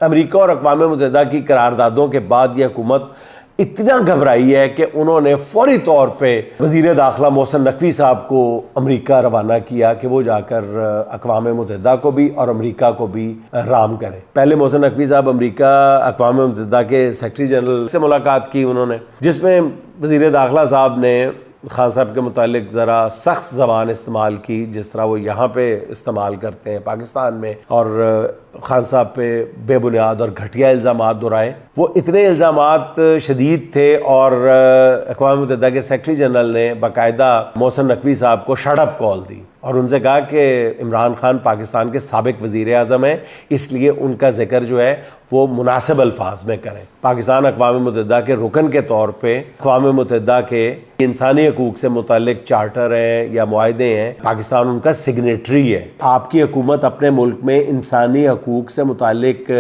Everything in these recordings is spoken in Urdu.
امریکہ اور اقوام متحدہ کی قراردادوں کے بعد یہ حکومت اتنا گھبرائی ہے کہ انہوں نے فوری طور پہ وزیر داخلہ محسن نقوی صاحب کو امریکہ روانہ کیا کہ وہ جا کر اقوام متحدہ کو بھی اور امریکہ کو بھی رام کریں۔ پہلے محسن نقوی صاحب امریکہ اقوام متحدہ کے سیکرٹری جنرل سے ملاقات کی انہوں نے، جس میں وزیر داخلہ صاحب نے خان صاحب کے متعلق ذرا سخت زبان استعمال کی، جس طرح وہ یہاں پہ استعمال کرتے ہیں پاکستان میں، اور خان صاحب پہ بے بنیاد اور گھٹیا الزامات دہرائے۔ وہ اتنے الزامات شدید تھے اور اقوام متحدہ کے سیکرٹری جنرل نے باقاعدہ محسن نقوی صاحب کو شٹ اپ کال دی اور ان سے کہا کہ عمران خان پاکستان کے سابق وزیر اعظم ہیں، اس لیے ان کا ذکر جو ہے وہ مناسب الفاظ میں کریں۔ پاکستان اقوام متحدہ کے رکن کے طور پہ اقوام متحدہ کے انسانی حقوق سے متعلق چارٹر ہیں یا معاہدے ہیں، پاکستان ان کا سگنیٹری ہے۔ آپ کی حکومت اپنے ملک میں انسانی حقوق سے متعلق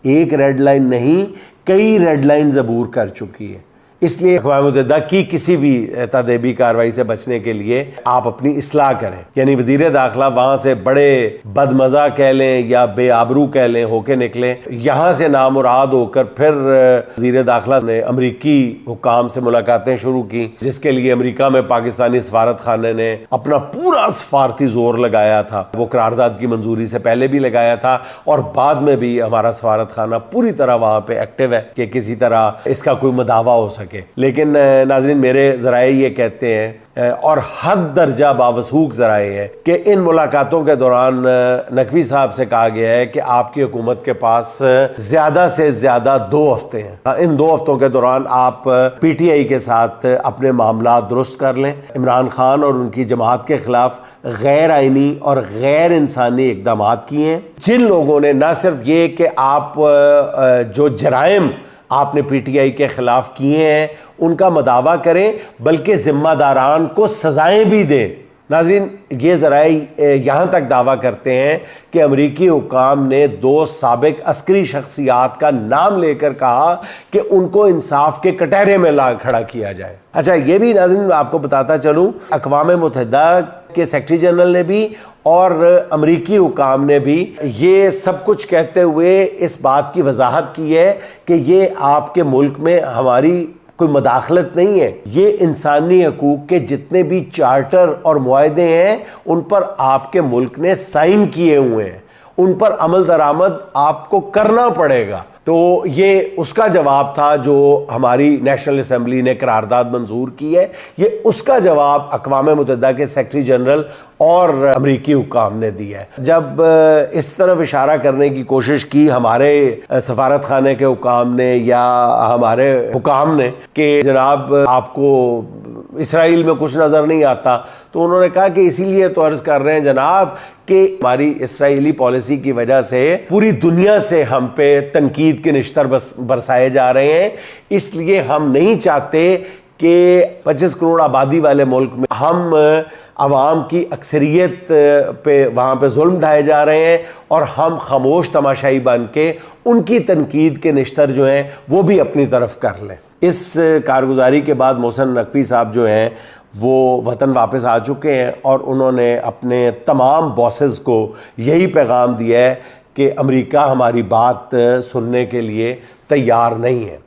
ایک ریڈ لائن نہیں، کئی ریڈ لائنز عبور کر چکی ہے۔ اس لیے اقوام متحدہ کی کسی بھی تادیبی کارروائی سے بچنے کے لیے آپ اپنی اصلاح کریں، یعنی وزیر داخلہ وہاں سے بڑے بدمزہ کہہ لیں یا بے آبرو کہہ لیں ہو کے نکلیں، یہاں سے نامراد ہو کر پھر وزیر داخلہ نے امریکی حکام سے ملاقاتیں شروع کی، جس کے لیے امریکہ میں پاکستانی سفارت خانے نے اپنا پورا سفارتی زور لگایا تھا۔ وہ قرارداد کی منظوری سے پہلے بھی لگایا تھا اور بعد میں بھی ہمارا سفارت خانہ پوری طرح وہاں پہ ایکٹیو ہے کہ کسی طرح اس کا کوئی مداوع ہو سکے۔ لیکن ناظرین، میرے ذرائع یہ کہتے ہیں اور حد درجہ باوثوق ذرائع ہے کہ ان ملاقاتوں کے دوران نقوی صاحب سے کہا گیا ہے کہ آپ کی حکومت کے پاس زیادہ سے زیادہ 2 ہفتے ہیں، ان 2 ہفتوں کے دوران آپ پی ٹی آئی کے ساتھ اپنے معاملات درست کر لیں۔ عمران خان اور ان کی جماعت کے خلاف غیر آئینی اور غیر انسانی اقدامات کیے ہیں، جن لوگوں نے نہ صرف یہ کہ آپ جو جرائم آپ نے پی ٹی آئی کے خلاف کیے ہیں ان کا مداوع کریں، بلکہ ذمہ داران کو سزائیں بھی دیں۔ ناظرین، یہ ذرائع یہاں تک دعویٰ کرتے ہیں کہ امریکی حکام نے 2 سابق عسکری شخصیات کا نام لے کر کہا کہ ان کو انصاف کے کٹہرے میں لا کھڑا کیا جائے۔ اچھا، یہ بھی ناظرین آپ کو بتاتا چلوں، اقوام متحدہ کے سیکرٹری جنرل نے بھی اور امریکی حکام نے بھی یہ سب کچھ کہتے ہوئے اس بات کی وضاحت کی ہے کہ یہ آپ کے ملک میں ہماری کوئی مداخلت نہیں ہے، یہ انسانی حقوق کے جتنے بھی چارٹر اور معاہدے ہیں ان پر آپ کے ملک نے سائن کیے ہوئے ہیں، ان پر عمل درآمد آپ کو کرنا پڑے گا۔ تو یہ اس کا جواب تھا جو ہماری نیشنل اسمبلی نے قرارداد منظور کی ہے، یہ اس کا جواب اقوام متحدہ کے سیکرٹری جنرل اور امریکی حکام نے دیا ہے۔ جب اس طرف اشارہ کرنے کی کوشش کی ہمارے سفارت خانے کے حکام نے یا ہمارے حکام نے کہ جناب آپ کو اسرائیل میں کچھ نظر نہیں آتا، تو انہوں نے کہا کہ اسی لیے تو عرض کر رہے ہیں جناب کہ ہماری اسرائیلی پالیسی کی وجہ سے پوری دنیا سے ہم پہ تنقید کے نشتر برسائے جا رہے ہیں، اس لیے ہم نہیں چاہتے کہ 25 کروڑ آبادی والے ملک میں ہم عوام کی اکثریت پہ وہاں پہ ظلم ڈھائے جا رہے ہیں اور ہم خاموش تماشائی بن کے ان کی تنقید کے نشتر جو ہیں وہ بھی اپنی طرف کر لیں۔ اس کارگزاری کے بعد محسن نقوی صاحب جو ہیں وہ وطن واپس آ چکے ہیں اور انہوں نے اپنے تمام باسز کو یہی پیغام دیا ہے کہ امریکہ ہماری بات سننے کے لیے تیار نہیں ہے۔